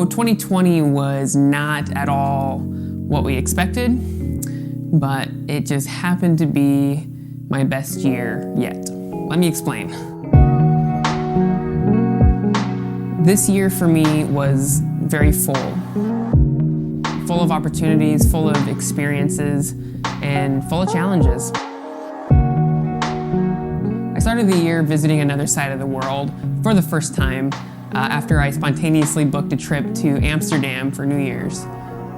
So 2020 was not at all what we expected, but it just happened to be my best year yet. Let me explain. This year for me was very full of opportunities, full of experiences, and full of challenges. I started the year visiting another side of the world for the first time after I spontaneously booked a trip to Amsterdam for New Year's,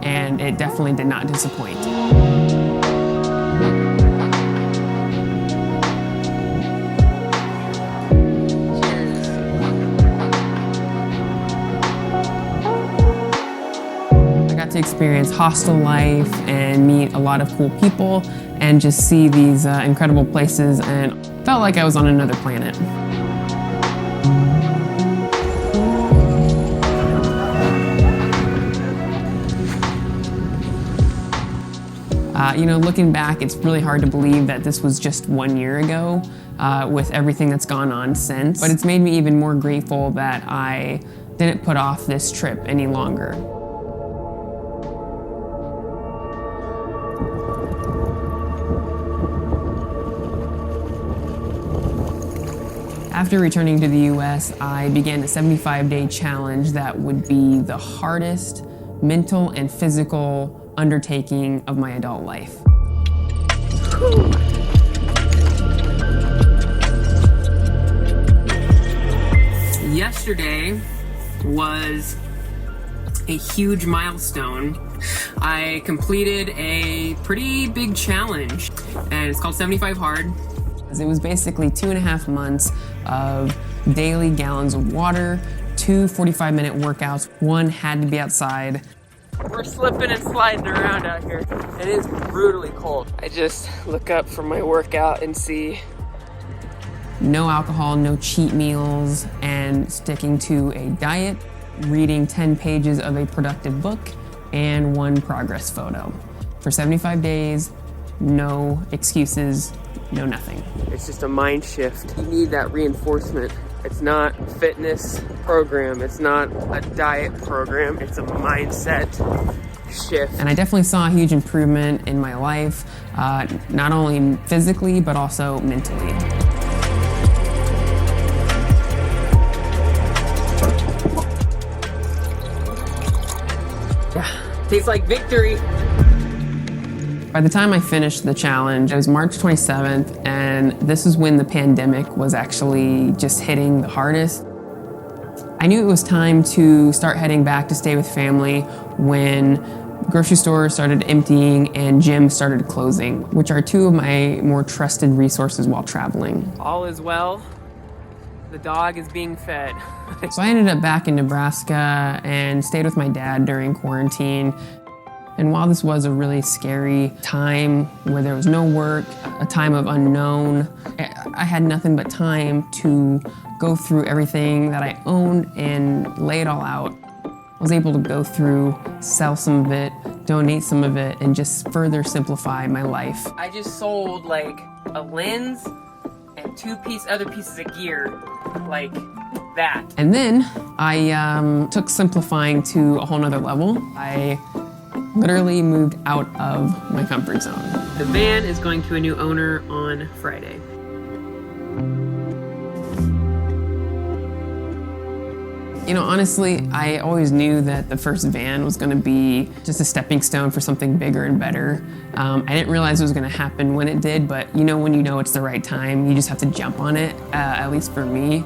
and it definitely did not disappoint. I got to experience hostel life and meet a lot of cool people and just see these incredible places, and felt like I was on another planet. Looking back, it's really hard to believe that this was just 1 year ago with everything that's gone on since. But it's made me even more grateful that I didn't put off this trip any longer. After returning to the US, I began a 75-day challenge that would be the hardest mental and physical undertaking of my adult life. Whew. Yesterday was a huge milestone. I completed a pretty big challenge, and it's called 75 Hard. It was basically 2.5 months of daily gallons of water, 2 45-minute workouts. One had to be outside. We're slipping and sliding around out here. It is brutally cold. I just look up from my workout and see no alcohol, no cheat meals, and sticking to a diet, reading 10 pages of a productive book, and 1 progress photo. For 75 days, no excuses, no nothing. It's just a mind shift. You need that reinforcement. It's not a fitness program. It's not a diet program. It's a mindset shift. And I definitely saw a huge improvement in my life, not only physically, but also mentally. Yeah, tastes like victory. By the time I finished the challenge, it was March 27th, and this is when the pandemic was actually just hitting the hardest. I knew it was time to start heading back to stay with family when grocery stores started emptying and gyms started closing, which are 2 of my more trusted resources while traveling. All is well. The dog is being fed. So I ended up back in Nebraska and stayed with my dad during quarantine. And while this was a really scary time where there was no work, a time of unknown, I had nothing but time to go through everything that I owned and lay it all out. I was able to go through, sell some of it, donate some of it, and just further simplify my life. I just sold like a lens and 2 other pieces of gear, like that. And then I took simplifying to a whole nother level. I literally moved out of my comfort zone. The van is going to a new owner on Friday. Honestly, I always knew that the first van was going to be just a stepping stone for something bigger and better. I didn't realize it was going to happen when it did, but when you know it's the right time, you just have to jump on it, at least for me.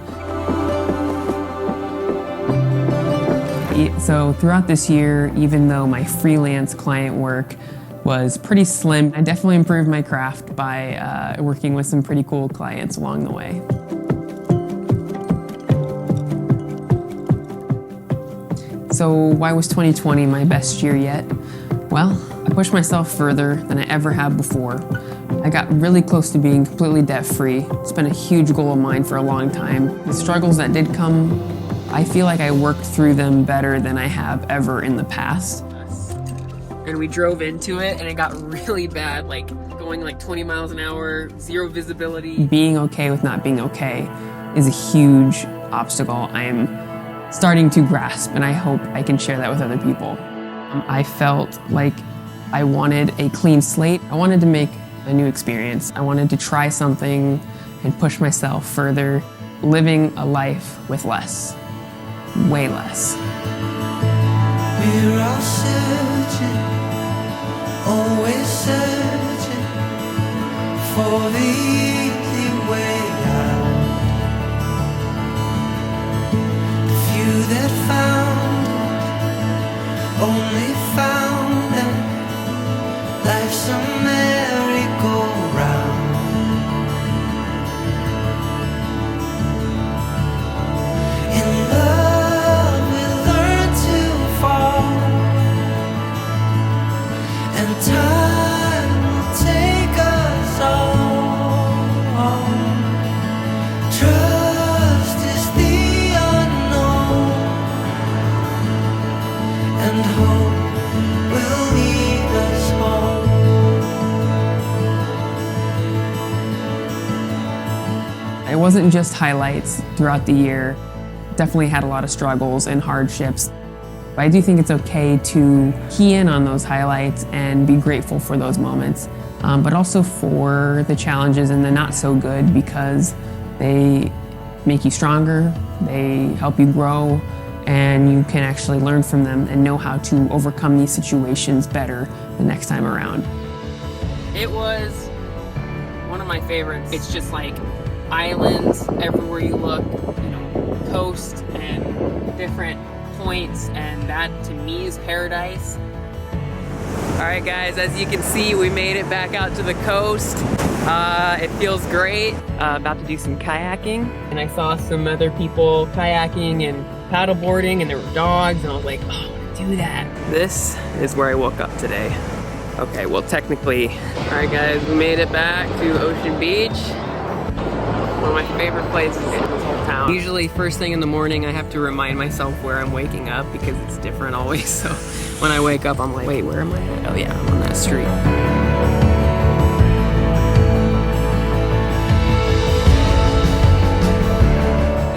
So throughout this year, even though my freelance client work was pretty slim, I definitely improved my craft by working with some pretty cool clients along the way. So why was 2020 my best year yet? Well, I pushed myself further than I ever have before. I got really close to being completely debt-free. It's been a huge goal of mine for a long time. The struggles that did come, I feel like I worked through them better than I have ever in the past. And we drove into it and it got really bad, like going like 20 miles an hour, 0 visibility. Being okay with not being okay is a huge obstacle. I am starting to grasp, and I hope I can share that with other people. I felt like I wanted a clean slate. I wanted to make a new experience. I wanted to try something and push myself further, living a life with less, way less. We're all searching, always searching for the easy way out. The few that found it only found that life's a merry-go-round. In love we learn to fall, and time will take us all. Trust is the unknown, and hope will lead us home. It wasn't just highlights throughout the year. Definitely had a lot of struggles and hardships. But I do think it's okay to key in on those highlights and be grateful for those moments, but also for the challenges and the not so good, because they make you stronger, they help you grow, and you can actually learn from them and know how to overcome these situations better the next time around. It was one of my favorites. It's just like islands everywhere you look, you know, coast and different points, and that to me is paradise. All right guys, as you can see, we made it back out to the coast. It feels great. About to do some kayaking, and I saw some other people kayaking and paddleboarding, and there were dogs, and I was like, oh, I want to do that. This is where I woke up today. Okay, well technically. All right guys, we made it back to Ocean Beach. One of my favorite places in this whole town. Usually first thing in the morning I have to remind myself where I'm waking up, because it's different always. So when I wake up I'm like, wait, where am I at? Oh yeah, I'm on that street.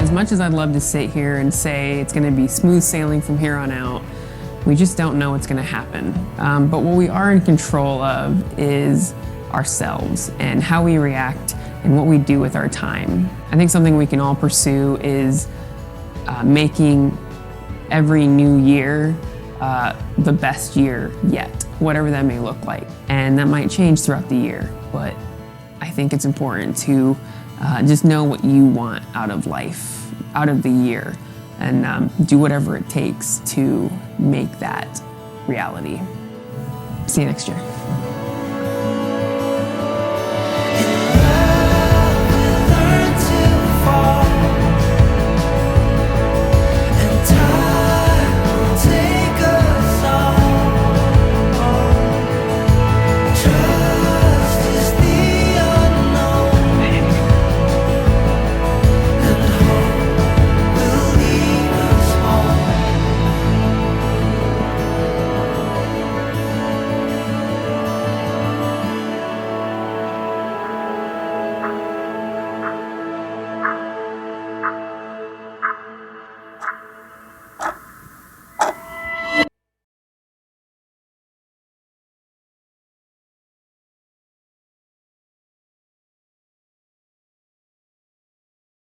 As much as I'd love to sit here and say it's going to be smooth sailing from here on out, we just don't know what's going to happen. But what we are in control of is ourselves and how we react and what we do with our time. I think something we can all pursue is making every new year the best year yet, whatever that may look like. And that might change throughout the year, but I think it's important to just know what you want out of life, out of the year, and do whatever it takes to make that reality. See you next year. Trust